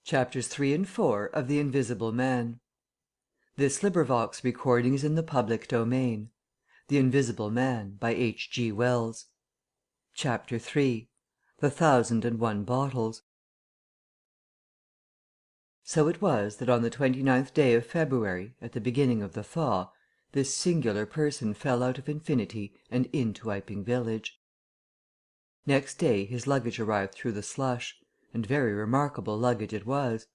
Chapters 3 and 4 of The Invisible Man. This recording is in the public domain. The Invisible Man, by H.G. Wells. Chapter 3. The 1,001 Bottles. So it was that on the 29th day of February, at the beginning of the thaw, this singular person fell out of infinity and into Iping village. Next day his luggage arrived through the slush, and very remarkable luggage it was.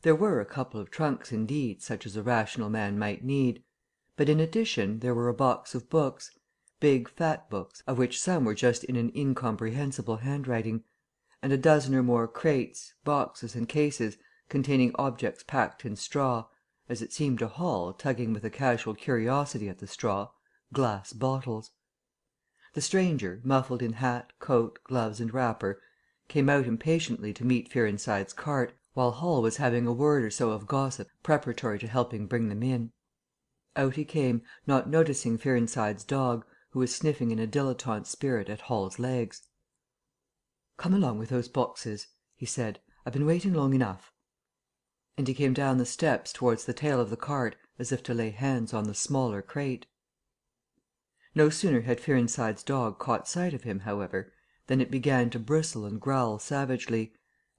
There were a couple of trunks indeed, such as a rational man might need, but in addition there were a box of books, big fat books, of which some were just in an incomprehensible handwriting, and a dozen or more crates, boxes and cases containing objects packed in straw, as it seemed to Hall, tugging with a casual curiosity at the straw, glass bottles. The stranger, muffled in hat, coat, gloves and wrapper, came out impatiently to meet Fearenside's cart, while Hall was having a word or so of gossip preparatory to helping bring them in. Out he came, not noticing Fearenside's dog, who was sniffing in a dilettante spirit at Hall's legs. "Come along with those boxes," he said. "I've been waiting long enough." And he came down the steps towards the tail of the cart as if to lay hands on the smaller crate. No sooner had Fearenside's dog caught sight of him, however, than it began to bristle and growl savagely,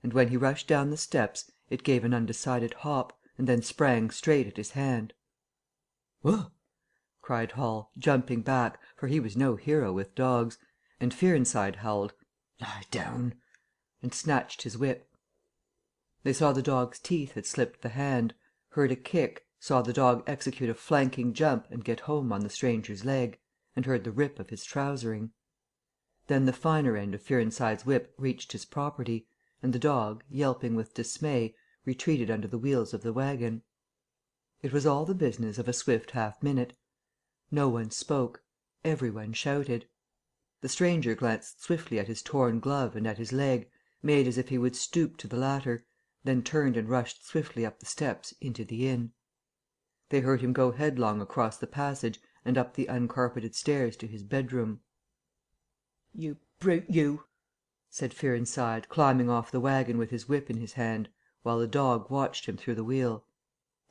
and when he rushed down the steps it gave an undecided hop, and then sprang straight at his hand. "Whup!" cried Hall, jumping back, for he was no hero with dogs, and Fearenside howled, "Lie down," and snatched his whip. They saw the dog's teeth had slipped the hand, heard a kick, saw the dog execute a flanking jump and get home on the stranger's leg, and heard the rip of his trousering. Then the finer end of Fearenside's whip reached his property, and the dog, yelping with dismay, retreated under the wheels of the wagon. It was all the business of a swift half minute. No one spoke, every one shouted. The stranger glanced swiftly at his torn glove and at his leg, made as if he would stoop to the latter, then turned and rushed swiftly up the steps into the inn. They heard him go headlong across the passage and up the uncarpeted stairs to his bedroom. "You brute, you!" said Fearenside, climbing off the wagon with his whip in his hand, while the dog watched him through the wheel.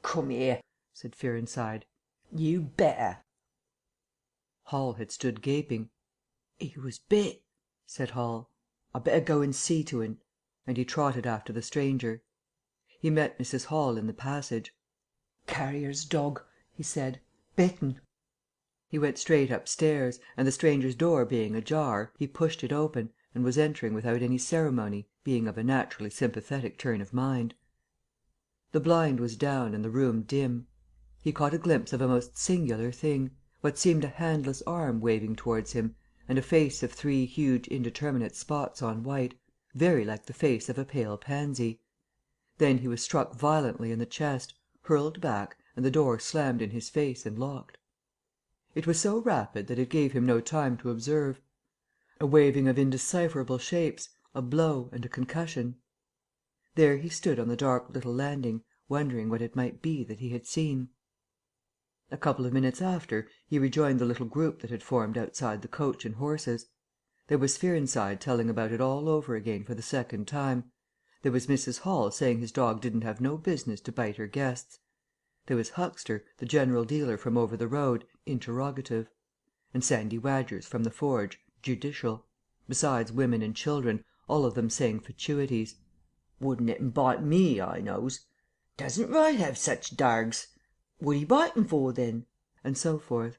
"Come here," said Fearenside. "You better." Hall had stood gaping. "He was bit," said Hall. "I'd better go and see to un," and he trotted after the stranger. He met Mrs. Hall in the passage. "Carrier's dog," he said. "Bitten." He went straight upstairs, and the stranger's door being ajar, he pushed it open, and was entering without any ceremony, being of a naturally sympathetic turn of mind. The blind was down and the room dim. He caught a glimpse of a most singular thing, what seemed a handless arm waving towards him, and a face of 3 huge indeterminate spots on white, very like the face of a pale pansy. Then he was struck violently in the chest, hurled back, and the door slammed in his face and locked. It was so rapid that it gave him no time to observe. A waving of indecipherable shapes, a blow and a concussion. There he stood on the dark little landing, wondering what it might be that he had seen. A couple of minutes after, he rejoined the little group that had formed outside the coach and horses. There was Fearenside telling about it all over again for the second time. There was Mrs. Hall saying his dog didn't have no business to bite her guests. There was Huxter, the general dealer from over the road, interrogative; and Sandy Wadgers from the forge, judicial; besides women and children, all of them saying fatuities. "Wouldn't it bite me, I knows. Doesn't right have such dargs. What 'e biting for, then?" and so forth.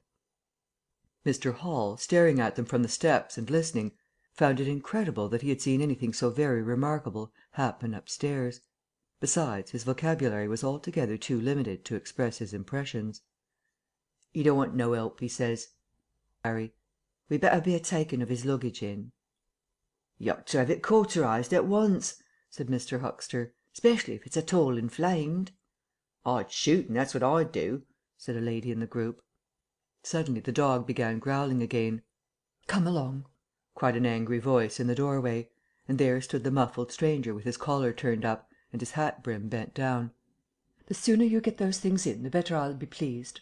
Mr. Hall, staring at them from the steps and listening, found it incredible that he had seen anything so very remarkable happen upstairs. Besides, his vocabulary was altogether too limited to express his impressions. "'E don't want no 'elp," he says. "'Arry, we'd better be a takin' of his luggage in." "You ought to have it cauterized at once," said Mr. Huxter, "'specially if it's at all inflamed." "I'd shoot un, that's what I'd do," said a lady in the group. Suddenly the dog began growling again. "Come along," cried an angry voice in the doorway, and there stood the muffled stranger with his collar turned up and his hat brim bent down. "The sooner you get those things in, the better I'll be pleased."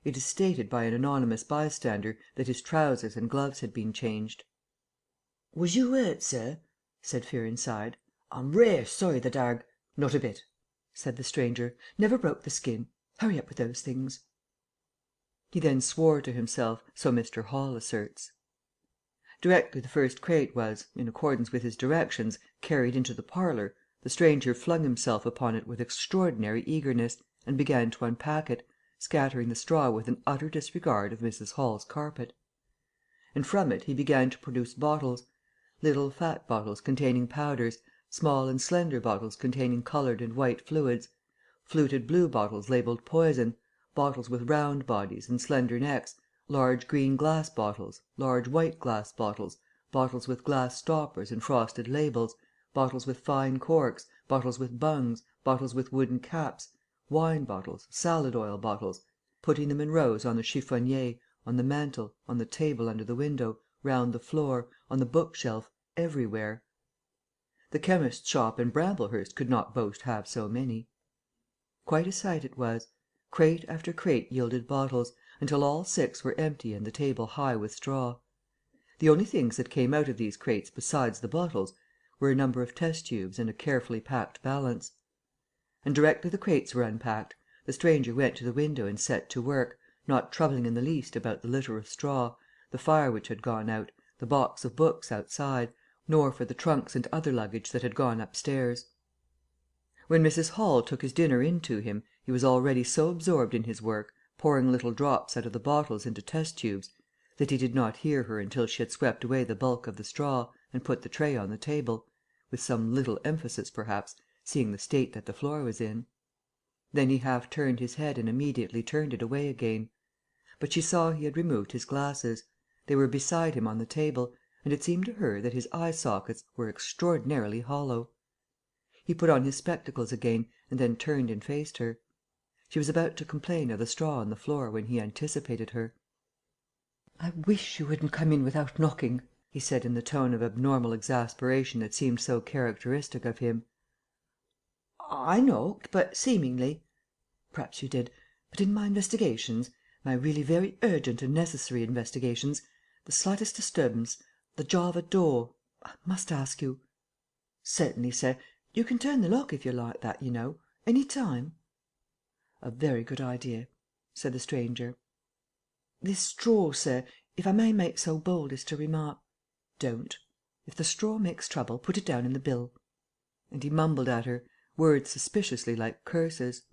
It is stated by an anonymous bystander that his trousers and gloves had been changed. "Was you hurt, sir?" said Fearenside. "I'm rare sorry the darg "Not a bit," said the stranger. "Never broke the skin. Hurry up with those things." He then swore to himself, so Mr. Hall asserts. Directly the first crate was, in accordance with his directions, carried into the parlour, the stranger flung himself upon it with extraordinary eagerness, and began to unpack it, scattering the straw with an utter disregard of Mrs. Hall's carpet. And from it he began to produce bottles: little fat bottles containing powders, small and slender bottles containing coloured and white fluids, fluted blue bottles labelled poison, bottles with round bodies and slender necks, large green glass bottles, large white glass bottles, bottles with glass stoppers and frosted labels, bottles with fine corks, bottles with bungs, bottles with wooden caps, wine bottles, salad oil bottles, putting them in rows on the chiffonnier, on the mantel, on the table under the window, round the floor, on the bookshelf, everywhere. The chemist's shop in Bramblehurst could not boast half so many. Quite a sight it was. Crate after crate yielded bottles, until all 6 were empty and the table high with straw. The only things that came out of these crates besides the bottles were a number of test tubes and a carefully packed balance. And directly the crates were unpacked, the stranger went to the window and set to work, not troubling in the least about the litter of straw, the fire which had gone out, the box of books outside, nor for the trunks and other luggage that had gone upstairs. When Mrs. Hall took his dinner in to him, he was already so absorbed in his work, pouring little drops out of the bottles into test tubes, that he did not hear her until she had swept away the bulk of the straw and put the tray on the table, with some little emphasis perhaps, seeing the state that the floor was in. Then he half turned his head and immediately turned it away again. But she saw he had removed his glasses. They were beside him on the table, and it seemed to her that his eye sockets were extraordinarily hollow. He put on his spectacles again, and then turned and faced her. She was about to complain of the straw on the floor when he anticipated her. "I wish you wouldn't come in without knocking," he said in the tone of abnormal exasperation that seemed so characteristic of him. "I knocked, but seemingly—" "Perhaps you did. But in my investigations, my really very urgent and necessary investigations, the slightest disturbance, the jar of a door, I must ask you—" "Certainly, sir. You can turn the lock if you like that, you know. Any time." "A very good idea," said the stranger. "This straw, sir, if I may make so bold as to remark—" "Don't. If the straw makes trouble, put it down in the bill." And he mumbled at her, words suspiciously like curses.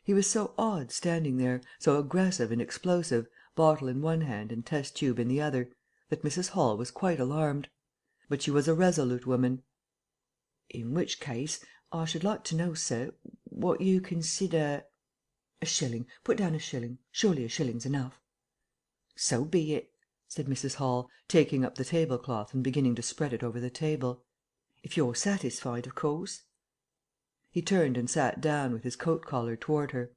He was so odd standing there, so aggressive and explosive, bottle in one hand and test tube in the other, that Mrs. Hall was quite alarmed. But she was a resolute woman. "In which case, I should like to know, sir, what you consider—" "A shilling. Put down a shilling. Surely a shilling's enough." "So be it," said Mrs. Hall, taking up the tablecloth and beginning to spread it over the table. "If you're satisfied, of course." He turned and sat down, with his coat collar toward her.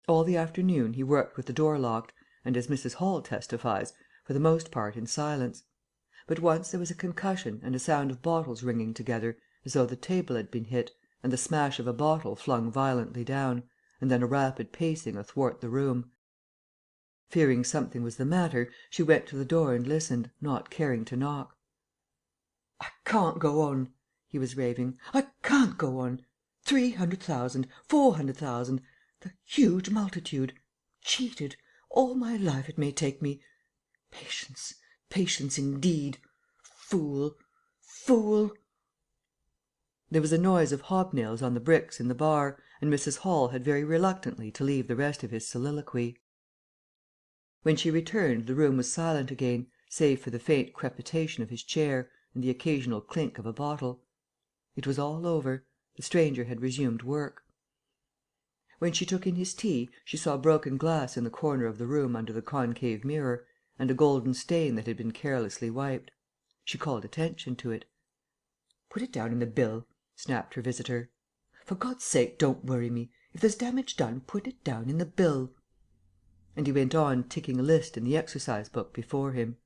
All the afternoon he worked with the door locked and, as Mrs. Hall testifies, for the most part in silence. But once there was a concussion and a sound of bottles ringing together, as though the table had been hit, and the smash of a bottle flung violently down, and then a rapid pacing athwart the room. Fearing something was the matter, she went to the door and listened, not caring to knock. "I can't go on," he was raving. "I can't go on. 300,000, 400,000, the huge multitude. Cheated. All my life it may take me. Patience, patience indeed. Fool, fool." There was a noise of hobnails on the bricks in the bar, and Mrs. Hall had very reluctantly to leave the rest of his soliloquy. When she returned the room was silent again, save for the faint crepitation of his chair and the occasional clink of a bottle. It was all over. The stranger had resumed work. When she took in his tea, she saw broken glass in the corner of the room under the concave mirror, and a golden stain that had been carelessly wiped. She called attention to it. "Put it down in the bill," snapped her visitor. "For God's sake, don't worry me. If there's damage done, put it down in the bill." And he went on ticking a list in the exercise book before him.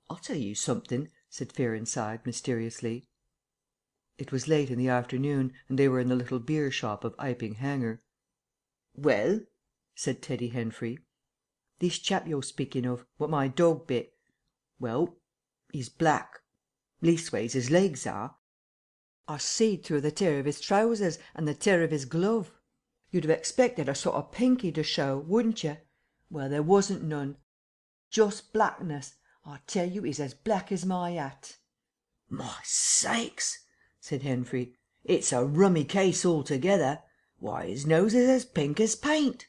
"I'll tell you something," said Fearenside, mysteriously. It was late in the afternoon, and they were in the little beer shop of Iping Hanger. "Well?" said Teddy Henfrey. "This chap you're speaking of, what my dog bit. Well, he's black. Leastways, his legs are. I seed through the tear of his trousers and the tear of his glove. You'd have expected a sort of pinky to show, wouldn't you? Well, there wasn't none. Just blackness. I tell you, he's as black as my hat." "My sakes!" said Henfrey. "It's a rummy case altogether. Why, his nose is as pink as paint."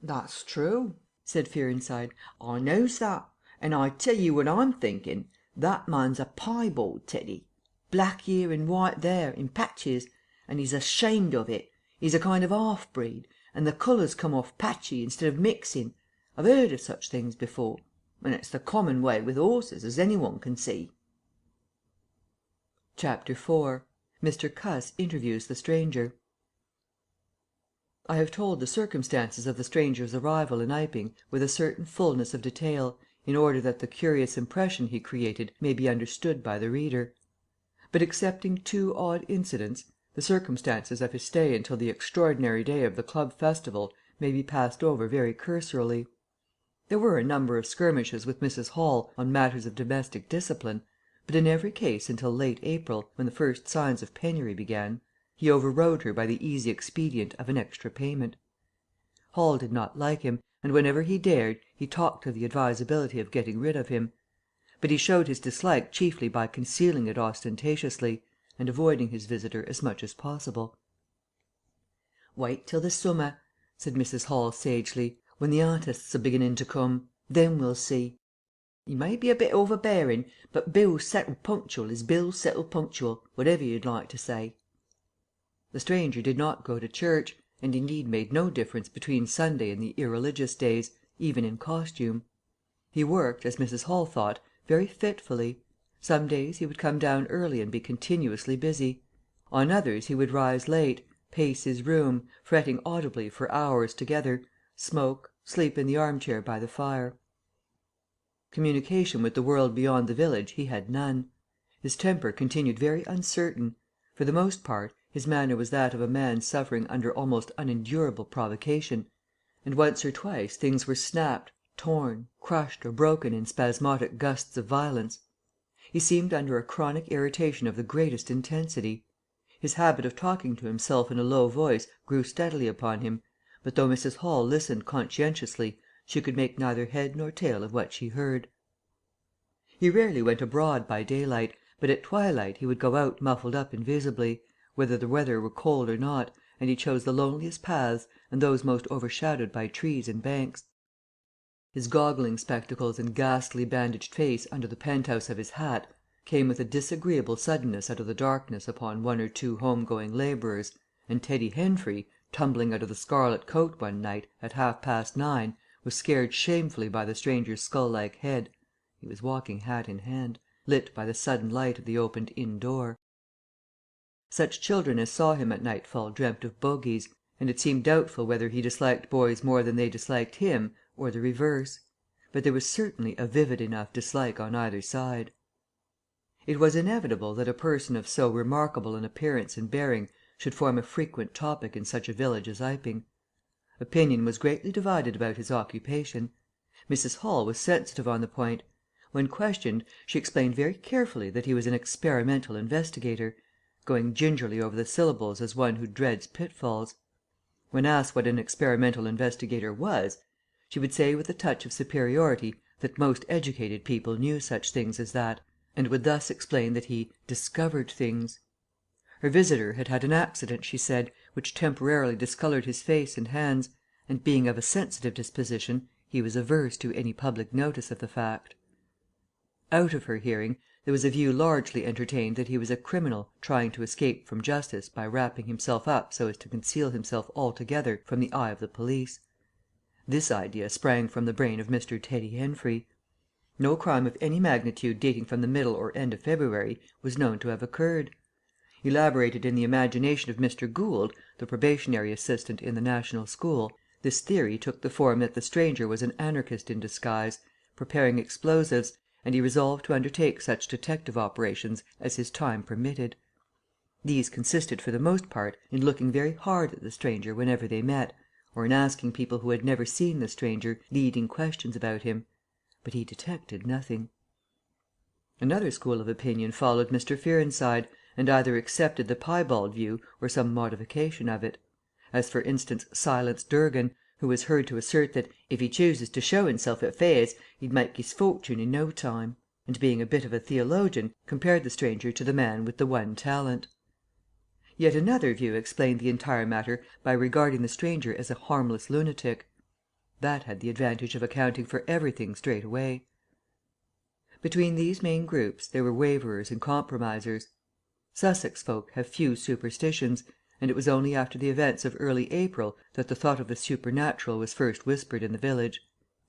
"That's true," said Fearenside. "I knows that. And I tell you what I'm thinking. That man's a piebald, Teddy. Black here and white there, in patches, and he's ashamed of it. He's a kind of half-breed, and the colours come off patchy instead of mixing. I've heard of such things before, and it's the common way with horses, as any one can see." Chapter 4. Mr. Cuss interviews the stranger. I have told the circumstances of the stranger's arrival in Iping with a certain fulness of detail, in order that the curious impression he created may be understood by the reader. But excepting two odd incidents, the circumstances of his stay until the extraordinary day of the club festival may be passed over very cursorily. There were a number of skirmishes with Mrs. Hall on matters of domestic discipline, but in every case until late April, when the first signs of penury began, he overrode her by the easy expedient of an extra payment. Hall did not like him, and whenever he dared he talked of the advisability of getting rid of him; but he showed his dislike chiefly by concealing it ostentatiously, and avoiding his visitor as much as possible. "Wait till the summer," said Mrs. Hall sagely, "when the artists are beginning to come. Then we'll see. He may be a bit overbearing, but bills settled punctual is bills settled punctual, whatever you'd like to say." The stranger did not go to church, and indeed made no difference between Sunday and the irreligious days, even in costume. He worked, as Mrs. Hall thought, very fitfully. Some days he would come down early and be continuously busy. On others he would rise late, pace his room, fretting audibly for hours together, smoke, sleep in the armchair by the fire. Communication with the world beyond the village he had none. His temper continued very uncertain. For the most part, his manner was that of a man suffering under almost unendurable provocation, and once or twice things were snapped, torn, crushed, or broken in spasmodic gusts of violence. He seemed under a chronic irritation of the greatest intensity. His habit of talking to himself in a low voice grew steadily upon him, but though Mrs. Hall listened conscientiously, she could make neither head nor tail of what she heard. He rarely went abroad by daylight, but at twilight he would go out muffled up invisibly, whether the weather were cold or not, and he chose the loneliest paths and those most overshadowed by trees and banks. His goggling spectacles and ghastly bandaged face under the penthouse of his hat came with a disagreeable suddenness out of the darkness upon one or two home-going labourers, and Teddy Henfrey, tumbling out of the Scarlet Coat one night at 9:30, was scared shamefully by the stranger's skull-like head (he was walking hat in hand) lit by the sudden light of the opened inn door. Such children as saw him at nightfall dreamt of bogies, and it seemed doubtful whether he disliked boys more than they disliked him, or the reverse; but there was certainly a vivid enough dislike on either side. It was inevitable that a person of so remarkable an appearance and bearing should form a frequent topic in such a village as Iping. Opinion was greatly divided about his occupation. Mrs. Hall was sensitive on the point. When questioned, she explained very carefully that he was an experimental investigator, going gingerly over the syllables as one who dreads pitfalls. When asked what an experimental investigator was, she would say with a touch of superiority that most educated people knew such things as that, and would thus explain that he "discovered things." Her visitor had had an accident, she said, which temporarily discoloured his face and hands, and being of a sensitive disposition, he was averse to any public notice of the fact. Out of her hearing, there was a view largely entertained that he was a criminal trying to escape from justice by wrapping himself up so as to conceal himself altogether from the eye of the police. This idea sprang from the brain of Mr. Teddy Henfrey. No crime of any magnitude dating from the middle or end of February was known to have occurred. Elaborated in the imagination of Mr. Gould, the probationary assistant in the National School, this theory took the form that the stranger was an anarchist in disguise, preparing explosives, and he resolved to undertake such detective operations as his time permitted. These consisted for the most part in looking very hard at the stranger whenever they met, or in asking people who had never seen the stranger leading questions about him. But he detected nothing. Another school of opinion followed Mr. Fearenside, and either accepted the piebald view or some modification of it; as for instance Silence Durgan, who was heard to assert that "if he chooses to show himself at fairs, he'd make his fortune in no time," and being a bit of a theologian, compared the stranger to the man with the one talent. Yet another view explained the entire matter by regarding the stranger as a harmless lunatic. That had the advantage of accounting for everything straight away. Between these main groups there were waverers and compromisers. Sussex folk have few superstitions, and it was only after the events of early April that the thought of the supernatural was first whispered in the village.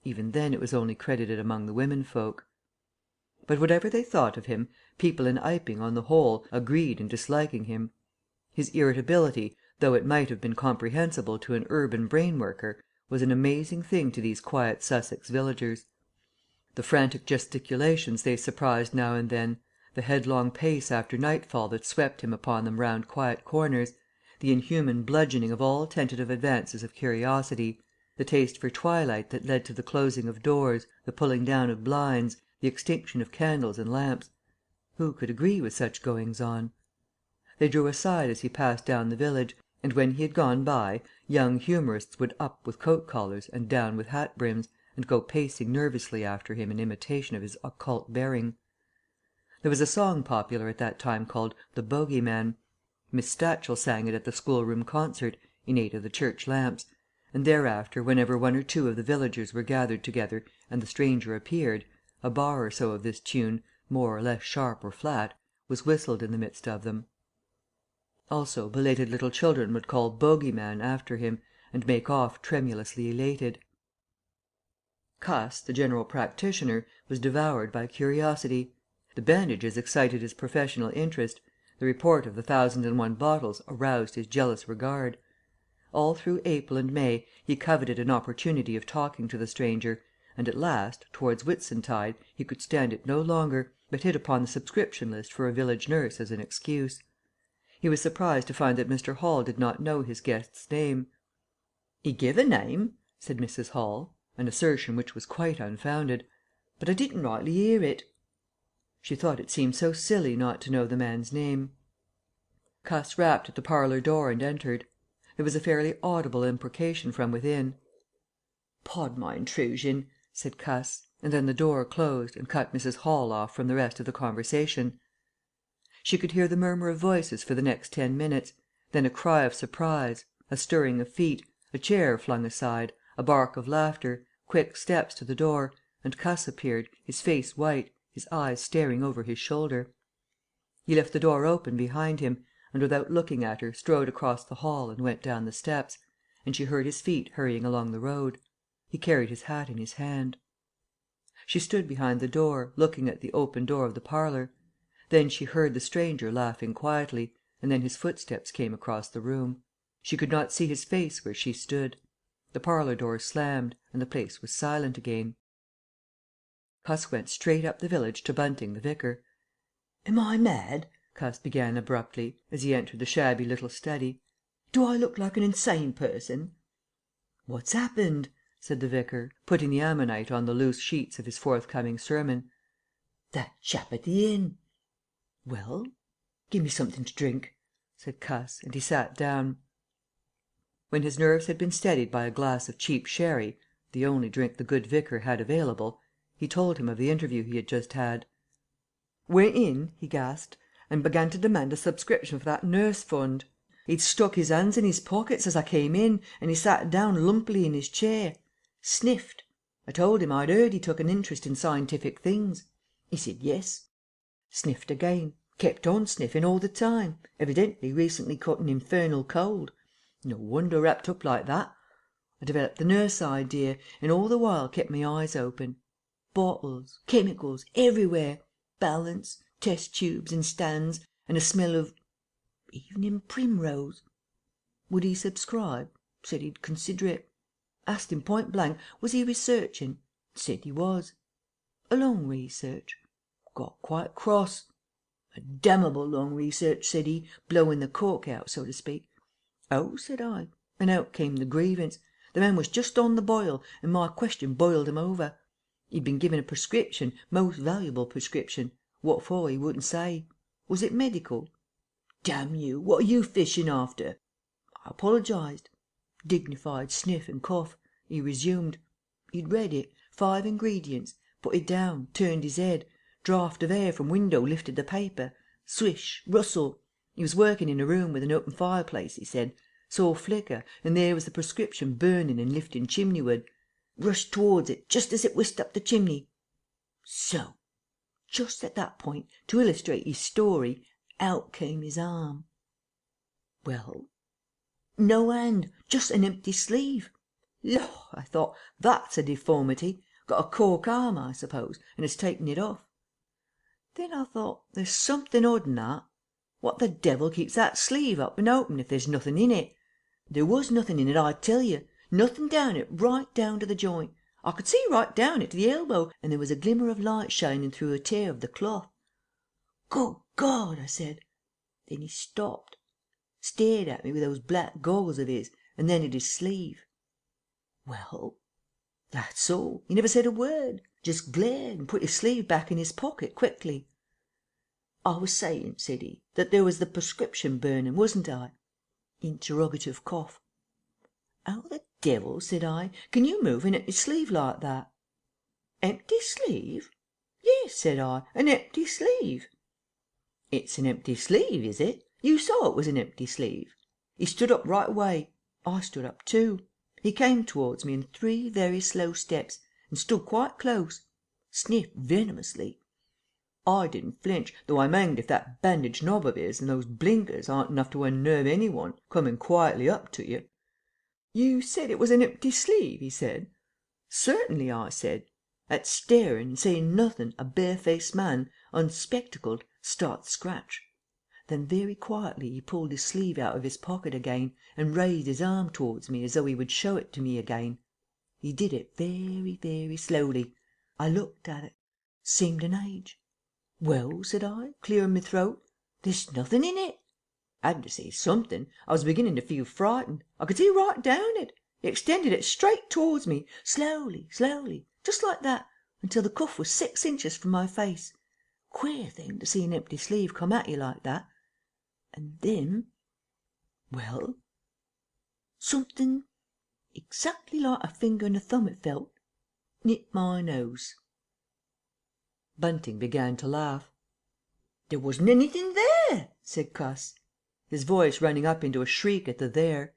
Even then it was only credited among the women folk. But whatever they thought of him, people in Iping, on the whole, agreed in disliking him. His irritability, though it might have been comprehensible to an urban brain worker, was an amazing thing to these quiet Sussex villagers. The frantic gesticulations they surprised now and then, the headlong pace after nightfall that swept him upon them round quiet corners, the inhuman bludgeoning of all tentative advances of curiosity, the taste for twilight that led to the closing of doors, the pulling down of blinds, the extinction of candles and lamps. Who could agree with such goings on? They drew aside as he passed down the village, and when he had gone by, young humourists would up with coat collars and down with hat brims, and go pacing nervously after him in imitation of his occult bearing. There was a song popular at that time called "The Bogey Man." Miss Stachel sang it at the schoolroom concert, in aid of the church lamps, and thereafter whenever one or two of the villagers were gathered together and the stranger appeared, a bar or so of this tune, more or less sharp or flat, was whistled in the midst of them. Also belated little children would call "Bogey Man" after him, and make off tremulously elated. Cuss, the general practitioner, was devoured by curiosity. The bandages excited his professional interest, the report of the 1001 bottles aroused his jealous regard. All through April and May he coveted an opportunity of talking to the stranger, and at last, towards Whitsuntide, he could stand it no longer, but hit upon the subscription list for a village nurse as an excuse. He was surprised to find that Mr. Hall did not know his guest's name. "He give a name," said Mrs. Hall, an assertion which was quite unfounded, "but I didn't rightly hear it." She thought it seemed so silly not to know the man's name. Cuss rapped at the parlour door and entered. There was a fairly audible imprecation from within. "Pardon my intrusion," said Cuss, and then the door closed and cut Mrs. Hall off from the rest of the conversation. She could hear the murmur of voices for the next 10 minutes, then a cry of surprise, a stirring of feet, a chair flung aside, a bark of laughter, quick steps to the door, and Cuss appeared, his face white, his eyes staring over his shoulder. He left the door open behind him, and without looking at her strode across the hall and went down the steps, and she heard his feet hurrying along the road. He carried his hat in his hand. She stood behind the door, looking at the open door of the parlour. Then she heard the stranger laughing quietly, and then his footsteps came across the room. She could not see his face where she stood. The parlour door slammed, and the place was silent again. Cuss went straight up the village to Bunting the vicar. "Am I mad?" Cuss began abruptly, as he entered the shabby little study. "Do I look like an insane person?" "What's happened?" said the vicar, putting the ammonite on the loose sheets of his forthcoming sermon. "That chap at the inn." "Well?" "Give me something to drink," said Cuss, and he sat down. When his nerves had been steadied by a glass of cheap sherry, the only drink the good vicar had available, he told him of the interview he had just had. "Went in," he gasped, "and began to demand a subscription for that nurse fund. He'd stuck his hands in his pockets as I came in, and he sat down lumpily in his chair. Sniffed. I told him I'd heard he took an interest in scientific things. He said yes. Sniffed again. Kept on sniffing all the time, evidently recently caught an infernal cold. No wonder wrapped up like that. I developed the nurse idea, and all the while kept my eyes open. Bottles, chemicals, everywhere. Balance, test tubes and stands, and a smell of evening primrose. Would he subscribe? Said he'd consider it. Asked him point blank, was he researching? Said he was. A long research. Got quite cross. A damnable long research, said he, blowing the cork out, so to speak. Oh, said I, and out came the grievance. The man was just on the boil, and my question boiled him over. He'd been given a prescription, most valuable prescription. What for he wouldn't say. Was it medical? Damn you, what are you fishing after?" I apologised. Dignified sniff and cough. He resumed. He'd read it, 5 ingredients, put it down, turned his head, draught of air from window lifted the paper, swish, rustle. He was working in a room with an open fireplace, he said, saw flicker, and there was the prescription burning and lifting chimneyward. Rushed towards it just as it whisked up the chimney. So, just at that point, to illustrate his story, out came his arm. Well? No hand, just an empty sleeve. Lord, I thought, that's a deformity. Got a cork arm, I suppose, and has taken it off. Then I thought, there's something odd in that. What the devil keeps that sleeve up and open if there's nothing in it? There was nothing in it, I tell you. Nothing down it, right down to the joint. I could see right down it to the elbow, and there was a glimmer of light shining through a tear of the cloth. Good God, I said. Then he stopped, stared at me with those black goggles of his, and then at his sleeve. Well, that's all. He never said a word, just glared and put his sleeve back in his pocket quickly. I was saying, said he, that there was the prescription burning, wasn't I? Interrogative cough. How the devil, said I, can you move an empty sleeve like that? Empty sleeve? Yes, said I, an empty sleeve. It's an empty sleeve, is it? You saw it was an empty sleeve. He stood up right away. I stood up too. He came towards me in 3 very slow steps and stood quite close. Sniffed venomously. I didn't flinch, though I'm hanged if that bandaged knob of his and those blinkers aren't enough to unnerve anyone coming quietly up to you. You said it was an empty sleeve, he said. Certainly, I said. At staring and saying nothing, a barefaced man, unspectacled, starts scratch. Then very quietly he pulled his sleeve out of his pocket again and raised his arm towards me as though he would show it to me again. He did it very, very slowly. I looked at it. Seemed an age. Well, said I, clearing my throat, there's nothing in it. I had to say something. I was beginning to feel frightened. I could see right down it. He extended it straight towards me, slowly, slowly, just like that, until the cuff was 6 inches from my face. Queer thing to see an empty sleeve come at you like that. And then, well, something exactly like a finger and a thumb it felt, nipped my nose. Bunting began to laugh. There wasn't anything there, said Cuss, his voice running up into a shriek at the there.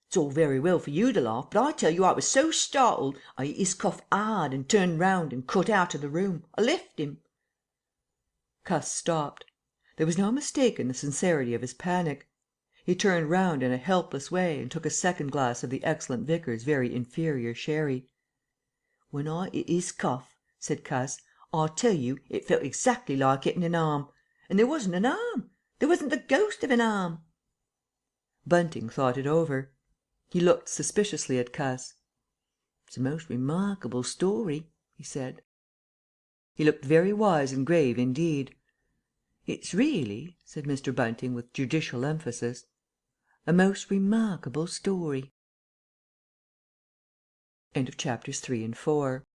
It's all very well for you to laugh, but I tell you I was so startled I hit his cuff hard and turned round and cut out of the room. I left him. Cuss stopped. There was no mistaking the sincerity of his panic. He turned round in a helpless way and took a second glass of the excellent Vicar's very inferior sherry. When I hit his cuff, said Cuss, I tell you it felt exactly like hitting an arm. And there wasn't an arm. There wasn't the ghost of an arm. Bunting thought it over. He looked suspiciously at Cuss. It's a most remarkable story, he said. He looked very wise and grave indeed. It's really, said Mr. Bunting with judicial emphasis, a most remarkable story. End of chapters 3 and 4.